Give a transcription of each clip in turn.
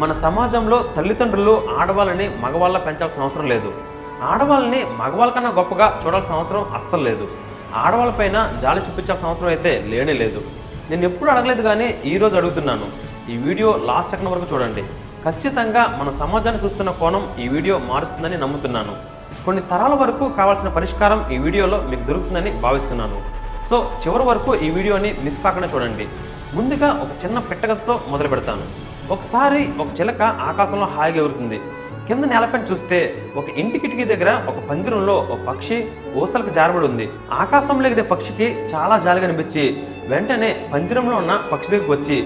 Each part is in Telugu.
మన సమాజంలో తల్లిదండ్రులు ఆడవాళ్ళని మగవాళ్ళ పెంచాల్సిన అవసరం లేదు. ఆడవాళ్ళని మగవాళ్ళ కన్నా గొప్పగా చూడాల్సిన అవసరం అస్సలు లేదు. ఆడవాళ్ళపైన జాలి చూపించాల్సిన అవసరం అయితే లేనే లేదు. నేను ఎప్పుడు అడగలేదు, కానీ ఈరోజు అడుగుతున్నాను. ఈ వీడియో లాస్ట్ సెకండ్ వరకు చూడండి. ఖచ్చితంగా మన సమాజాన్ని చూస్తున్న కోణం ఈ వీడియో మారుస్తుందని నమ్ముతున్నాను. కొన్ని తరాల వరకు కావాల్సిన పరిష్కారం ఈ వీడియోలో మీకు దొరుకుతుందని భావిస్తున్నాను. సో చివరి వరకు ఈ వీడియోని మిస్ కాకుండా చూడండి. ముందుగా ఒక చిన్న పెట్టగతో మొదలు పెడతాను. ఒకసారి ఒక చిలక ఆకాశంలో హాయిగా ఎగురుతుంది. కింద నేలపైన చూస్తే ఒక ఇంటి కిటికీ దగ్గర ఒక పంజరంలో ఒక పక్షి ఊసలకు జారబడి ఉంది. ఆకాశంలో ఎగిరే పక్షికి చాలా జాలిగా అనిపించి వెంటనే పంజరంలో ఉన్న పక్షి దగ్గరికి వచ్చి,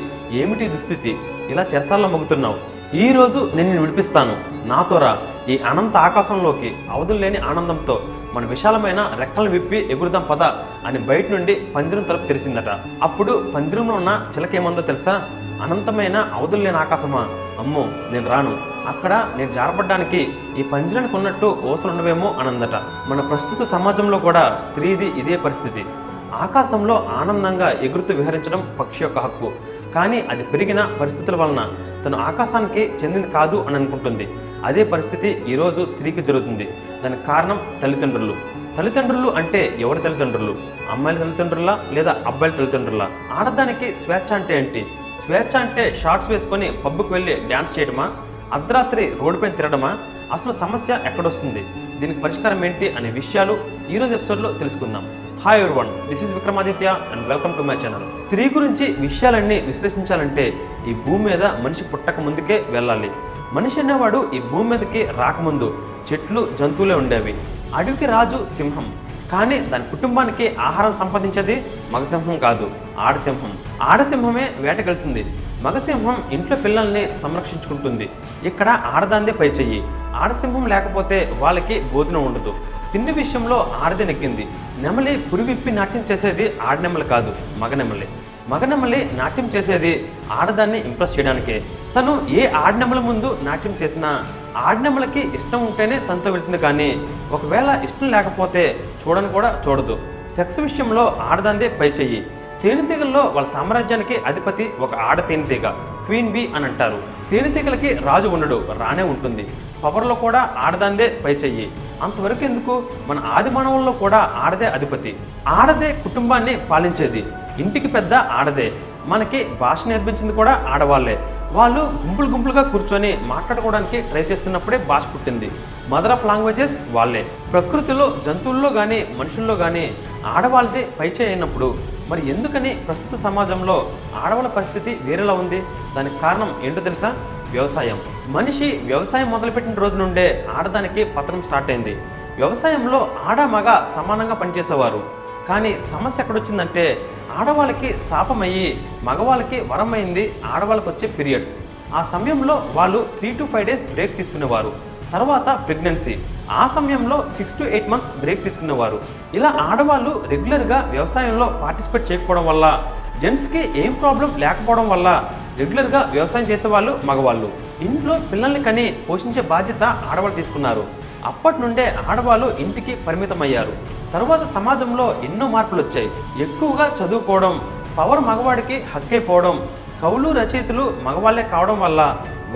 ఏమిటి దుస్థితి, ఇలా చెరసాల్లో మగ్గుతున్నావు, ఈ రోజు నేను నిన్ను విడిపిస్తాను, నాతో రా, ఈ అనంత ఆకాశంలోకి, అవధులు లేని ఆనందంతో మన విశాలమైన రెక్కలను విప్పి ఎగురుదాం పద అని బయట నుండి పంజరం తలుపు తెరిచిందట. అప్పుడు పంజరంలో ఉన్న చిలక ఏమందో తెలుసా? అనంతమైన అవధులు లేని ఆకాశమా, అమ్మో నేను రాను, అక్కడ నేను జారపడ్డానికి ఈ పంజరానికి ఉన్నట్టు ఓసలు ఉండవేమో అనందట. మన ప్రస్తుత సమాజంలో కూడా స్త్రీది ఇదే పరిస్థితి. ఆకాశంలో ఆనందంగా ఎగురుతూ విహరించడం పక్షి యొక్క హక్కు. కానీ అది పెరిగిన పరిస్థితుల వలన తను ఆకాశానికి చెందింది కాదు అని అనుకుంటుంది. అదే పరిస్థితి ఈరోజు స్త్రీకి జరుగుతుంది. దానికి కారణం తల్లిదండ్రులు. తల్లిదండ్రులు అంటే ఎవరి తల్లిదండ్రులు? అమ్మాయిల తల్లిదండ్రులా లేదా అబ్బాయిల తల్లిదండ్రులా? ఆడదానికి స్వేచ్ఛ అంటే ఏంటి? స్వేచ్ఛ అంటే షార్ట్స్ వేసుకొని పబ్కి వెళ్ళి డ్యాన్స్ చేయడమా? అర్ధరాత్రి రోడ్డుపైన తిరగడమా? అసలు సమస్య ఎక్కడొస్తుంది? దీనికి పరిష్కారం ఏంటి అనే విషయాలు ఈరోజు ఎపిసోడ్లో తెలుసుకుందాం. Hi everyone, this is Vikramaditya and welcome to my channel. స్త్రీ గురించి విషయాలన్నీ విశ్లేషించాలంటే ఈ భూమి మీద మనిషి పుట్టక ముందుకే వెళ్ళాలి. మనిషి అనేవాడు ఈ భూమి మీదకి రాకముందు చెట్లు జంతువులే ఉండేవి. అడవికి రాజు సింహం, కానీ దాని కుటుంబానికి ఆహారం సంపాదించేది మగసింహం కాదు, ఆడసింహం. ఆడసింహమే వేటకెళ్తుంది, మగసింహం ఇంట్లో పిల్లల్ని సంరక్షించుకుంటుంది. ఇక్కడ ఆడదాందే పై చెయ్యి. ఆడసింహం లేకపోతే వాళ్ళకి భోజనం ఉండదు. తిండి విషయంలో ఆడది నెగ్గింది. నెమలి పురివిప్పి నాట్యం చేసేది ఆడనెమలి కాదు, మగనెమలి. మగనెమలి నాట్యం చేసేది ఆడదాన్ని ఇంప్రెస్ చేయడానికే. తను ఏ ఆడనెమల ముందు నాట్యం చేసినా ఆడనెమలకి ఇష్టం ఉంటేనే తనతో వెళ్తుంది, కానీ ఒకవేళ ఇష్టం లేకపోతే చూడని కూడా చూడదు. సెక్స్ విషయంలో ఆడదాందే పై చెయ్యి. తేనెటీగల్లో వాళ్ళ సామ్రాజ్యానికి అధిపతి ఒక ఆడ తేనెటీగ, క్వీన్ బీ అని అంటారు. తేనెటీగలకి రాజు ఉండడు, రానే ఉంటుంది. పవర్లో కూడా ఆడదాందే పై చెయ్యి. అంతవరకు ఎందుకు, మన ఆది మానవుల్లో కూడా ఆడదే అధిపతి. ఆడదే కుటుంబాన్ని పాలించేది. ఇంటికి పెద్ద ఆడదే. మనకి భాష నేర్పించింది కూడా ఆడవాళ్లే. వాళ్ళు గుంపులు గుంపులుగా కూర్చొని మాట్లాడుకోవడానికి ట్రై చేస్తున్నప్పుడే భాష పుట్టింది. మదర్ ఆఫ్ లాంగ్వేజెస్ వాళ్ళే. ప్రకృతిలో, జంతువుల్లో కానీ మనుషుల్లో కానీ ఆడవాళ్ళదే పైచే అయినప్పుడు మరి ఎందుకని ప్రస్తుత సమాజంలో ఆడవాళ్ళ పరిస్థితి వేరేలా ఉంది? దానికి కారణం ఏంటో తెలుసా? వ్యవసాయం. మనిషి వ్యవసాయం మొదలుపెట్టిన రోజు నుండే ఆడదానికి పతనం స్టార్ట్ అయింది. వ్యవసాయంలో ఆడ మగ సమానంగా పనిచేసేవారు. కానీ సమస్య ఎక్కడొచ్చిందంటే ఆడవాళ్ళకి శాపమయ్యి మగవాళ్ళకి వరం అయింది ఆడవాళ్ళకి వచ్చే పీరియడ్స్. ఆ సమయంలో వాళ్ళు 3 to 5 days బ్రేక్ తీసుకునేవారు. తర్వాత ప్రెగ్నెన్సీ, ఆ సమయంలో 6 to 8 months బ్రేక్ తీసుకునేవారు. ఇలా ఆడవాళ్ళు రెగ్యులర్గా వ్యవసాయంలో పార్టిసిపేట్ చేయకపోవడం వల్ల, జెంట్స్కి ఏం ప్రాబ్లం లేకపోవడం వల్ల రెగ్యులర్గా వ్యవసాయం చేసేవాళ్ళు మగవాళ్ళు. ఇంట్లో పిల్లల్ని కని పోషించే బాధ్యత ఆడవాళ్ళు తీసుకున్నారు. అప్పటి నుండే ఆడవాళ్ళు ఇంటికి పరిమితమయ్యారు. తరువాత సమాజంలో ఎన్నో మార్పులు వచ్చాయి. ఎక్కువగా చదువుకోవడం, పవర్ మగవాడికి హక్కైపోవడం, కవులు రచయితలు మగవాళ్లే కావడం వల్ల,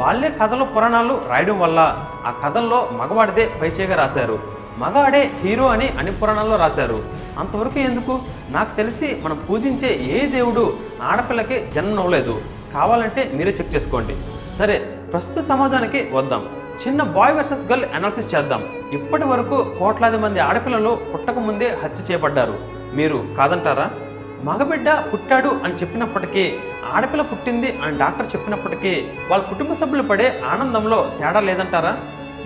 వాళ్ళే కథలు పురాణాలు రాయడం వల్ల ఆ కథల్లో మగవాడిదే పైచేగా రాశారు. మగాడే హీరో అని అన్ని పురాణాల్లో రాశారు. అంతవరకు ఎందుకు? నాకు తెలిసి మనం పూజించే ఏ దేవుడు ఆడపిల్లకి జన్మనవ్వలేదు. కావాలంటే మీరే చెక్ చేసుకోండి. సరే, ప్రస్తుత సమాజానికి వద్దాం. చిన్న బాయ్ వర్సెస్ గర్ల్ అనాలిసిస్ చేద్దాం. ఇప్పటి వరకు కోట్లాది మంది ఆడపిల్లలు పుట్టక ముందే హత్య చేయబడ్డారు. మీరు కాదంటారా? మగబిడ్డ పుట్టాడు అని చెప్పినప్పటికీ, ఆడపిల్ల పుట్టింది అని డాక్టర్ చెప్పినప్పటికీ వాళ్ళ కుటుంబ సభ్యులు పడే ఆనందంలో తేడా లేదంటారా?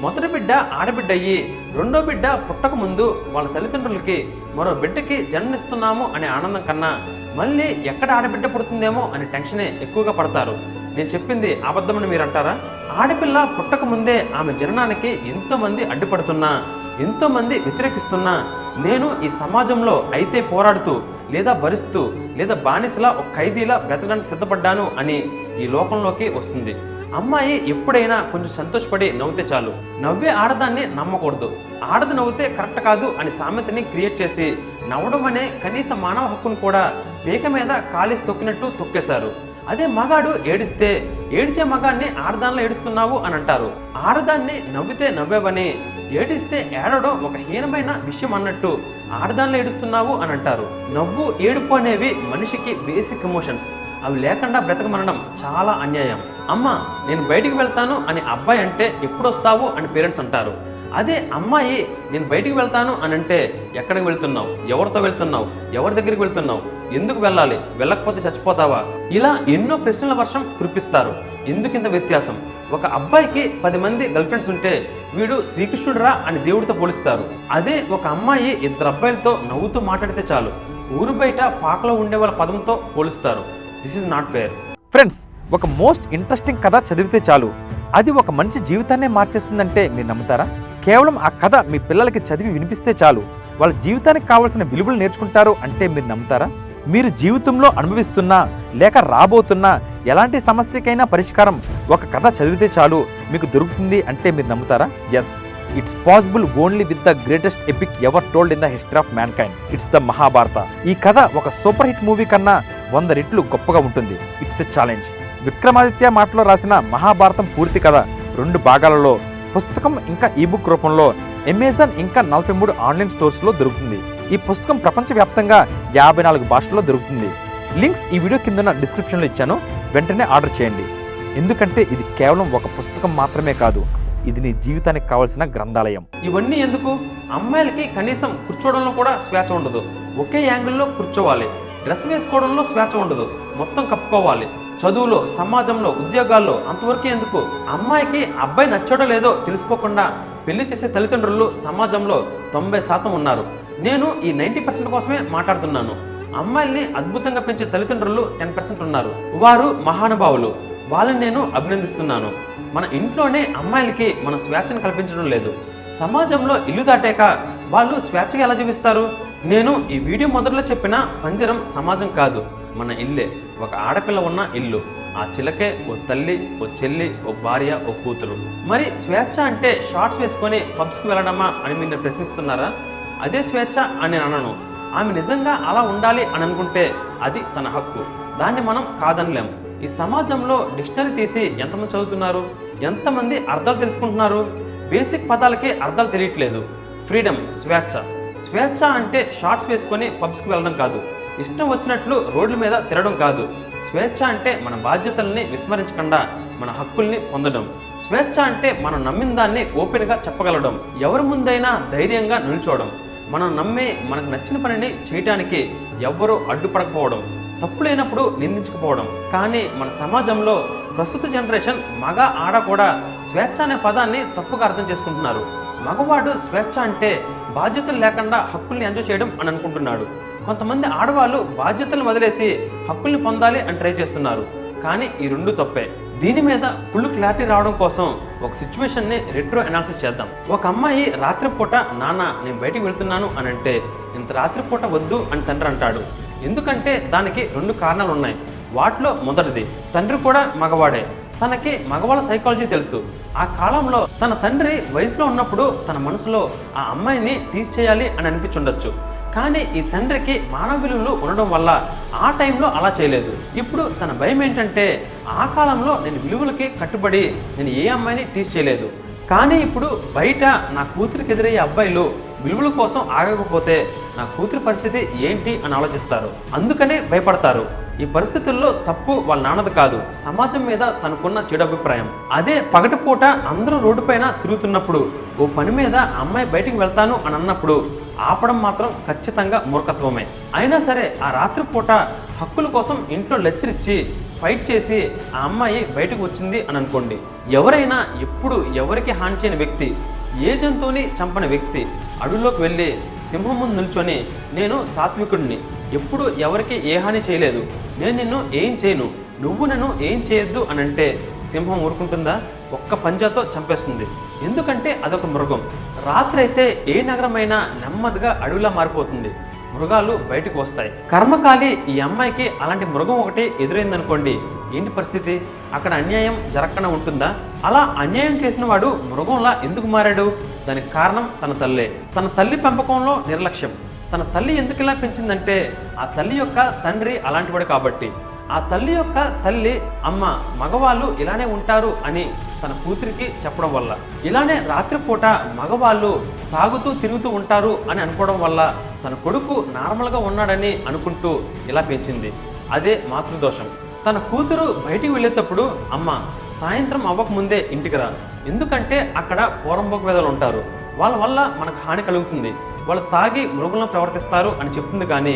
మొదటి బిడ్డ ఆడబిడ్డ అయ్యి రెండో బిడ్డ పుట్టక ముందు వాళ్ళ తల్లిదండ్రులకి మరో బిడ్డకి జన్మనిస్తున్నాము అనే ఆనందం కన్నా మళ్ళీ ఎక్కడ ఆడబిడ్డ పుడుతుందేమో అనే టెన్షనే ఎక్కువగా పడతారు. నేను చెప్పింది అబద్ధమని మీరు అంటారా? ఆడపిల్ల పుట్టక ముందే ఆమె జననానికి ఎంతోమంది అడ్డుపడుతున్నా, ఎంతోమంది వ్యతిరేకిస్తున్నా, నేను ఈ సమాజంలో అయితే పోరాడుతూ లేదా భరిస్తూ లేదా బానిసలా ఒక ఖైదీలా బ్రతకడానికి సిద్ధపడ్డాను అని ఈ లోకంలోకి వస్తుంది. అమ్మాయి ఎప్పుడైనా కొంచెం సంతోషపడి నవ్వుతే చాలు. నవ్వే ఆడదాన్ని నమ్మకూడదు. ఆడది నవ్వుతే కరెక్ట్ కాదు అని సామెతని క్రియేట్ చేసి నవ్వడం అనే కనీస మానవ హక్కును కూడా పీక మీద కాలేసి తొక్కినట్టు తొక్కేశారు. అదే మగాడు ఏడిస్తే ఏడిచే మగాన్ని ఆడదానిలో ఏడుస్తున్నావు అని అంటారు. ఆడదాన్ని నవ్వితే నవ్వేవని, ఏడిస్తే ఏడవడం ఒక హీనమైన విషయం అన్నట్టు ఆడదానిలో ఏడుస్తున్నావు అని అంటారు. నవ్వు ఏడుపు అనేవి మనిషికి బేసిక్ ఎమోషన్స్. అవి లేకుండా బ్రతకమనడం చాలా అన్యాయం. అమ్మ నేను బయటికి వెళ్తాను అని అబ్బాయి అంటే ఎప్పుడు వస్తావు అని పేరెంట్స్ అంటారు. అదే అమ్మాయి నేను బయటికి వెళ్తాను అని అంటే ఎక్కడికి వెళ్తున్నావు, ఎవరితో వెళ్తున్నావు, ఎవరి దగ్గరికి వెళ్తున్నావు, ఎందుకు వెళ్ళాలి, వెళ్ళకపోతే చచ్చిపోతావా, ఇలా ఎన్నో ప్రశ్నల వర్షం కురిపిస్తారు. ఎందుకింత వ్యత్యాసం? ఒక అబ్బాయికి 10 మంది గర్ల్ ఫ్రెండ్స్ ఉంటే వీడు శ్రీకృష్ణుడురా అని దేవుడితో పోలిస్తారు. అదే ఒక అమ్మాయి 2 అబ్బాయిలతో నవ్వుతూ మాట్లాడితే చాలు ఊరు బయట పాకలో ఉండే వాళ్ళ పదంతో పోలుస్తారు. This is not fair. Friends, ఒక మోస్ట్ ఇంట్రెస్టింగ్ కథ చదివితే చాలు అది ఒక మనిషి జీవితాన్నే మార్చేస్తుందంటే మీరు నమ్ముతారా? కేవలం ఆ కథ మీ పిల్లలకి చదివి వినిపిస్తే చాలు వాళ్ళ జీవితానికి కావాల్సిన విలువలు నేర్చుకుంటారు అంటే మీరు నమ్ముతారా? మీరు జీవితంలో అనుభవిస్తున్నా లేక రాబోతున్నా ఎలాంటి సమస్యకైనా పరిష్కారం ఒక కథ చదివితే చాలు మీకు దొరుకుతుంది అంటే మీరు నమ్ముతారా? Yes, it's possible only with the greatest epic ever told in the history of mankind. It's the Mahabharata. ఈ కథ ఒక సూపర్ హిట్ మూవీ కన్నా 100 రెట్లు గొప్పగా ఉంటుంది. It's a challenge. విక్రమాదిత్య మాటలో రాసిన మహాభారతం పూర్తి కథ 2 భాగాలలో పుస్తకం ఇంకా ఈబుక్ రూపంలో అమెజాన్ ఇంకా 43 ఆన్లైన్ స్టోర్స్లో దొరుకుతుంది. ఈ పుస్తకం ప్రపంచవ్యాప్తంగా 54 భాషల్లో దొరుకుతుంది. లింక్స్ ఈ వీడియో కింద డిస్క్రిప్షన్లో ఇచ్చాను, వెంటనే ఆర్డర్ చేయండి. ఎందుకంటే ఇది కేవలం ఒక పుస్తకం మాత్రమే కాదు, ఇది నీ జీవితానికి కావాల్సిన గ్రంథాలయం. ఇవన్నీ ఎందుకు? అమ్మాయిలకి కనీసం కూర్చోవడంలో కూడా స్వేచ్ఛ ఉండదు. ఒకే యాంగిల్లో కూర్చోవాలి. డ్రెస్ వేసుకోవడంలో స్వేచ్ఛ ఉండదు. మొత్తం కప్పుకోవాలి. చదువులో, సమాజంలో, ఉద్యోగాల్లో అంతవరకు ఎందుకు? అమ్మాయికి అబ్బాయి నచ్చాడో లేదో తెలుసుకోకుండా పెళ్లి చేసే తల్లిదండ్రులు సమాజంలో 90% ఉన్నారు. నేను ఈ 90% కోసమే మాట్లాడుతున్నాను. అమ్మాయిల్ని అద్భుతంగా పెంచే తల్లిదండ్రులు 10% ఉన్నారు. వారు మహానుభావులు. వాళ్ళని నేను అభినందిస్తున్నాను. మన ఇంట్లోనే అమ్మాయిలకి మన స్వేచ్ఛను కల్పించడం లేదు. సమాజంలో ఇల్లు దాటాక వాళ్ళు స్వేచ్ఛగా ఎలా జీవిస్తారు? నేను ఈ వీడియో మొదట్లో చెప్పిన పంజరం సమాజం కాదు, మన ఇల్లే. ఒక ఆడపిల్ల ఉన్న ఇల్లు. ఆ చిలకే ఓ తల్లి, ఓ చెల్లి, ఓ భార్య, ఓ కూతురు. మరి స్వేచ్ఛ అంటే షార్ట్స్ వేసుకొని పబ్స్కి వెళ్ళడమా అని మీరు ప్రశ్నిస్తున్నారా? అదే స్వేచ్ఛ అని నేను అనను. ఆమె నిజంగా అలా ఉండాలి అని అనుకుంటే అది తన హక్కు. దాన్ని మనం కాదనలేం. ఈ సమాజంలో డిక్షనరీ తీసి ఎంతమంది చదువుతున్నారు? ఎంతమంది అర్థాలు తెలుసుకుంటున్నారు? బేసిక్ పదాలకే అర్థాలు తెలియట్లేదు. ఫ్రీడమ్, స్వేచ్ఛ. స్వేచ్ఛ అంటే షార్ట్స్ వేసుకొని పబ్స్కి వెళ్ళడం కాదు, ఇష్టం వచ్చినట్లు రోడ్ల మీద తిరగడం కాదు. స్వేచ్ఛ అంటే మన బాధ్యతల్ని విస్మరించకుండా మన హక్కుల్ని పొందడం. స్వేచ్ఛ అంటే మనం నమ్మిన దాన్ని ఓపెన్గా చెప్పగలడం. ఎవరి ముందైనా ధైర్యంగా నిల్చోవడం. మనం నమ్మే మనకు నచ్చిన పనిని చేయటానికి ఎవ్వరూ అడ్డుపడకపోవడం. తప్పు లేనప్పుడు నిందించకపోవడం. కానీ మన సమాజంలో ప్రస్తుత జనరేషన్ మగ ఆడ కూడా స్వేచ్ఛ అనే పదాన్ని తప్పుగా అర్థం చేసుకుంటున్నారు. మగవాడు స్వేచ్ఛ అంటే బాధ్యతలు లేకుండా హక్కుల్ని ఎంజాయ్ చేయడం అని అనుకుంటున్నాడు. కొంతమంది ఆడవాళ్ళు బాధ్యతలను వదిలేసి హక్కుల్ని పొందాలి అని ట్రై చేస్తున్నారు. కానీ ఈ 2 తప్పే. దీని మీద ఫుల్ క్లారిటీ రావడం కోసం ఒక సిచ్యువేషన్ని రెట్రో అనాలిసిస్ చేద్దాం. ఒక అమ్మాయి రాత్రిపూట నాన్న నేను బయటికి వెళ్తున్నాను అని అంటే ఇంత రాత్రిపూట వద్దు అని తండ్రి అంటాడు. ఎందుకంటే దానికి 2 కారణాలు ఉన్నాయి. వాటిలో మొదటిది, తండ్రి కూడా మగవాడే. తనకి మగవాళ్ళ సైకాలజీ తెలుసు. ఆ కాలంలో తన తండ్రి వయసులో ఉన్నప్పుడు తన మనసులో ఆ అమ్మాయిని టీజ్ చేయాలి అని అనిపించుండొచ్చు. కానీ ఈ తండ్రికి మానవ విలువలు ఉండడం వల్ల ఆ టైంలో అలా చేయలేదు. ఇప్పుడు తన భయం ఏంటంటే ఆ కాలంలో నేను విలువలకి కట్టుబడి నేను ఏ అమ్మాయిని టీజ్ చేయలేదు. కానీ ఇప్పుడు బయట నా కూతురికి ఎదురయ్యే అబ్బాయిలు విలువల కోసం ఆగకపోతే నా కూతురి పరిస్థితి ఏంటి అని ఆలోచిస్తారు. అందుకనే భయపడతారు. ఈ పరిస్థితుల్లో తప్పు వాళ్ళ నాన్నది కాదు, సమాజం మీద తనకున్న చెడు అభిప్రాయం. అదే పగటిపూట అందరూ రోడ్డు పైన తిరుగుతున్నప్పుడు ఓ పని మీద అమ్మాయి బయటికి వెళ్తాను అని అన్నప్పుడు ఆపడం మాత్రం ఖచ్చితంగా మూర్ఖత్వమే. అయినా సరే ఆ రాత్రిపూట హక్కుల కోసం ఇంట్లో లెచ్చరిచ్చి ఫైట్ చేసి ఆ అమ్మాయి బయటకు వచ్చింది అని అనుకోండి. ఎవరైనా ఎప్పుడు ఎవరికి హాని చేయని వ్యక్తి, ఏ జంతువుని చంపని వ్యక్తి అడవిలోకి వెళ్ళి సింహం ముందు నిల్చొని నేను సాత్వికుడిని, ఎప్పుడు ఎవరికి ఏ హాని చేయలేదు, నేను నిన్ను ఏం చేయను, నువ్వు నన్ను ఏం చేయొద్దు అని అంటే సింహం ఊరుకుంటుందా? ఒక్క పంజాతో చంపేస్తుంది. ఎందుకంటే అదొక మృగం. రాత్రి అయితే ఏ నగరమైనా నెమ్మదిగా అడవిలా మారిపోతుంది. మృగాలు బయటకు వస్తాయి. కర్మకాలి ఈ అమ్మాయికి అలాంటి మృగం ఒకటి ఎదురైందనుకోండి, ఏంటి పరిస్థితి? అక్కడ అన్యాయం జరగకుండా ఉంటుందా? అలా అన్యాయం చేసిన వాడు మృగంలా ఎందుకు మారాడు? దానికి కారణం తన తల్లే. తన తల్లి పెంపకంలో నిర్లక్ష్యం. తన తల్లి ఎందుకు ఇలా పెంచిందంటే ఆ తల్లి యొక్క తండ్రి అలాంటివాడు కాబట్టి. ఆ తల్లి యొక్క తల్లి అమ్మ మగవాళ్ళు ఇలానే ఉంటారు అని తన కూతురికి చెప్పడం వల్ల, ఇలానే రాత్రిపూట మగవాళ్ళు తాగుతూ తిరుగుతూ ఉంటారు అని అనుకోవడం వల్ల తన కొడుకు నార్మల్గా ఉన్నాడని అనుకుంటూ ఇలా పెంచింది. అదే మాతృదోషం. తన కూతురు బయటికి వెళ్ళేటప్పుడు అమ్మ సాయంత్రం అవ్వకముందే ఇంటికి రా, ఎందుకంటే అక్కడ పోరంబోకు వెదలు ఉంటారు, వాళ్ళ వల్ల మనకు హాని కలుగుతుంది, వాళ్ళు తాగి మృగులను ప్రవర్తిస్తారు అని చెప్తుంది. కానీ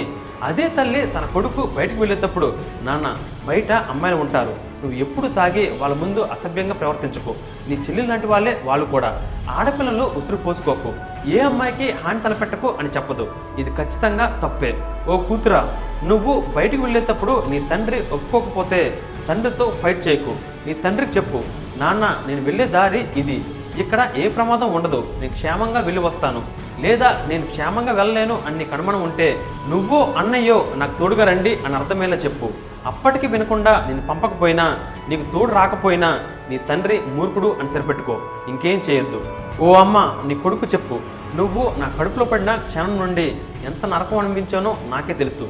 అదే తల్లి తన కొడుకు బయటకు వెళ్ళేటప్పుడు నాన్న బయట అమ్మాయిలు ఉంటారు, నువ్వు ఎప్పుడు తాగి వాళ్ళ ముందు అసభ్యంగా ప్రవర్తించుకో, నీ చెల్లెలు లాంటి వాళ్ళే వాళ్ళు కూడా, ఆడపిల్లలు ఉసురు పోసుకోకు, ఏ అమ్మాయికి హాని తలపెట్టకు అని చెప్పదు. ఇది ఖచ్చితంగా తప్పే. ఓ కూతురా, నువ్వు బయటికి వెళ్ళేటప్పుడు నీ తండ్రి ఒప్పుకోకపోతే తండ్రితో ఫైట్ చేయకు, నీ తండ్రికి చెప్పు, నాన్న నేను వెళ్ళే దారి ఇది, ఇక్కడ ఏ ప్రమాదం ఉండదు, నేను క్షేమంగా వెళ్ళి వస్తాను, లేదా నేను క్షేమంగా వెళ్ళలేను అని నీకు అనుమానం ఉంటే నువ్వో అన్నయ్యో నాకు తోడుగా రండి అని అర్థమయ్యేలా చెప్పు. అప్పటికి వినకుండా నేను పంపకపోయినా, నీకు తోడు రాకపోయినా నీ తండ్రి మూర్ఖుడు అని సరిపెట్టుకో, ఇంకేం చేయొద్దు. ఓ అమ్మ, నీ కొడుకు చెప్పు, నువ్వు నా కడుపులో పడిన క్షణం నుండి ఎంత నరకం అనిపించానో నాకే తెలుసు.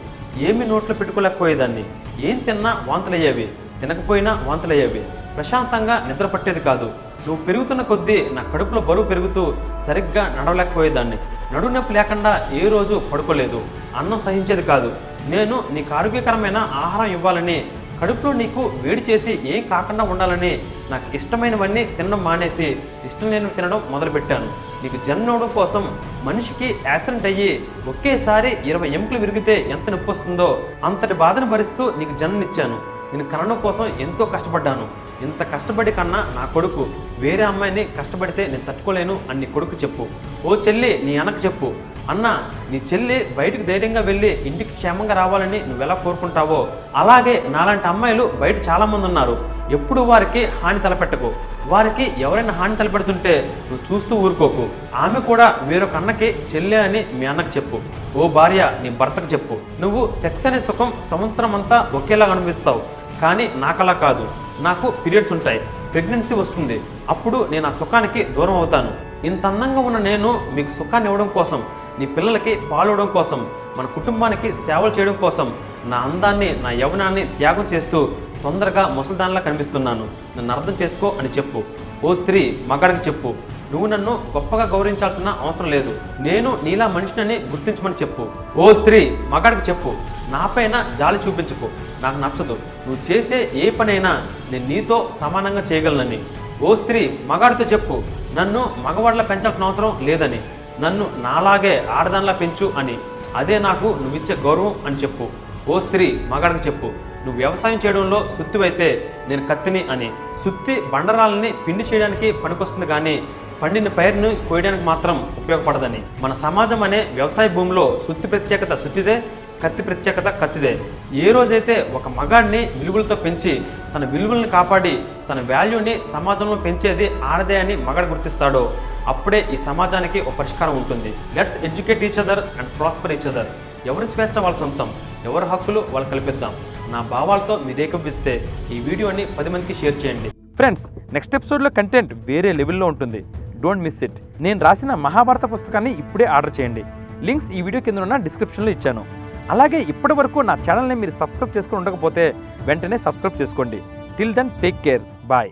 ఏమి నోట్లో పెట్టుకోలేకపోయేదాన్ని, ఏం తిన్నా వాంతులయ్యేవి, తినకపోయినా వాంతులయ్యేవి, ప్రశాంతంగా నిద్ర పట్టేది కాదు. నువ్వు పెరుగుతున్న కొద్దీ నా కడుపులో బరువు పెరుగుతూ సరిగ్గా నడవలేకపోయేదాన్ని, నడునొప్పి లేకుండా ఏ రోజు పడుకోలేదు, అన్నం సహించేది కాదు. నేను నీకు ఆరోగ్యకరమైన ఆహారం ఇవ్వాలని, కడుపులో నీకు వేడి చేసి ఏం కాకుండా ఉండాలని నాకు ఇష్టమైనవన్నీ తినడం మానేసి ఇష్టం లేనివి తినడం మొదలుపెట్టాను. నీకు జన్మవడం కోసం మనిషికి యాక్సిడెంట్ అయ్యి ఒకేసారి 20 ఎముకలు విరిగితే ఎంత నొప్పి వస్తుందో అంతటి బాధను భరిస్తూ నీకు జన్మనిచ్చాను. నేను కనడం కోసం ఎంతో కష్టపడ్డాను. ఇంత కష్టపడి కన్నా నా కొడుకు వేరే అమ్మాయిని కష్టపడితే నేను తట్టుకోలేను అని నీ కొడుకు చెప్పు. ఓ చెల్లి, నీ అన్నకు చెప్పు, అన్న నీ చెల్లి బయటకు ధైర్యంగా వెళ్ళి ఇంటికి క్షేమంగా రావాలని నువ్వెలా కోరుకుంటావో అలాగే నాలాంటి అమ్మాయిలు బయట చాలామంది ఉన్నారు, ఎప్పుడు వారికి హాని తలపెట్టకు. వారికి ఎవరైనా హాని తలపెడుతుంటే నువ్వు చూస్తూ ఊరుకోకు. ఆమె కూడా వేరొక అన్నకి చెల్లె అని మీ అన్నకు చెప్పు. ఓ భార్య, నీ భర్తకు చెప్పు, నువ్వు సెక్స్ అనే సుఖం సంవత్సరం అంతా ఒకేలాగా అనిపిస్తావు, కానీ నాకలా కాదు. నాకు పీరియడ్స్ ఉంటాయి, ప్రెగ్నెన్సీ వస్తుంది, అప్పుడు నేను ఆ సుఖానికి దూరం అవుతాను. ఇంత అందంగా ఉన్న నేను మీకు సుఖాన్ని ఇవ్వడం కోసం, నీ పిల్లలకి పాలు ఇవ్వడం కోసం, మన కుటుంబానికి సేవలు చేయడం కోసం నా అందాన్ని, నా యవ్వనాన్ని త్యాగం చేస్తూ తొందరగా ముసలిదానిలా కనిపిస్తున్నాను, నన్ను అర్థం చేసుకో అని చెప్పు. ఓ స్త్రీ, మగాడికి చెప్పు, నువ్వు నన్ను గొప్పగా గౌరవించాల్సిన అవసరం లేదు, నేను నీలా మనిషిని గుర్తించమని చెప్పు. ఓ స్త్రీ, మగాడికి చెప్పు, నాపైన జాలి చూపించుకో, నాకు నచ్చదు, నువ్వు చేసే ఏ పనైనా నేను నీతో సమానంగా చేయగలనని. ఓ స్త్రీ, మగాడితో చెప్పు, నన్ను మగవాళ్ళ పెంచాల్సిన అవసరం లేదని, నన్ను నాలాగే ఆడదానిలా పెంచు అని, అదే నాకు నువ్విచ్చే గౌరవం అని చెప్పు. ఓ స్త్రీ, మగాడికి చెప్పు, నువ్వు వ్యవసాయం చేయడంలో సుత్తివైతే నేను కత్తిని అని. సుత్తి బండరాలని పిండి చేయడానికి పనికొస్తుంది, కానీ పండిన పైరును కోయడానికి మాత్రం ఉపయోగపడదని. మన సమాజం అనే వ్యవసాయ భూమిలో సుత్తి ప్రత్యేకత సుత్తిదే, కత్తి ప్రత్యేకత కత్తిదే. ఏ రోజైతే ఒక మగాడిని విలువలతో పెంచి తన విలువల్ని కాపాడి తన వాల్యూని సమాజంలో పెంచేది ఆడదే అని మగాడు గుర్తిస్తాడో అప్పుడే ఈ సమాజానికి ఒక పరిష్కారం ఉంటుంది. Let's educate each other and prosper each other. ఎవరి స్వేచ్ఛ వాళ్ళ సొంతం, ఎవరి హక్కులు వాళ్ళు కల్పిద్దాం. నా భావాలతో మీరు ఏకపిస్తే ఈ వీడియోని 10 మందికి షేర్ చేయండి. ఫ్రెండ్స్, నెక్స్ట్ ఎపిసోడ్లో కంటెంట్ వేరే లెవెల్లో ఉంటుంది, డోంట్ మిస్ ఇట్. నేను రాసిన మహాభారత పుస్తకాన్ని ఇప్పుడే ఆర్డర్ చేయండి. లింక్స్ ఈ వీడియో కింద ఉన్న డిస్క్రిప్షన్లో ఇచ్చాను. అలాగే ఇప్పటి వరకు నా ఛానల్ని మీరు సబ్స్క్రైబ్ చేసుకుని ఉండకపోతే వెంటనే సబ్స్క్రైబ్ చేసుకోండి. Till then take care.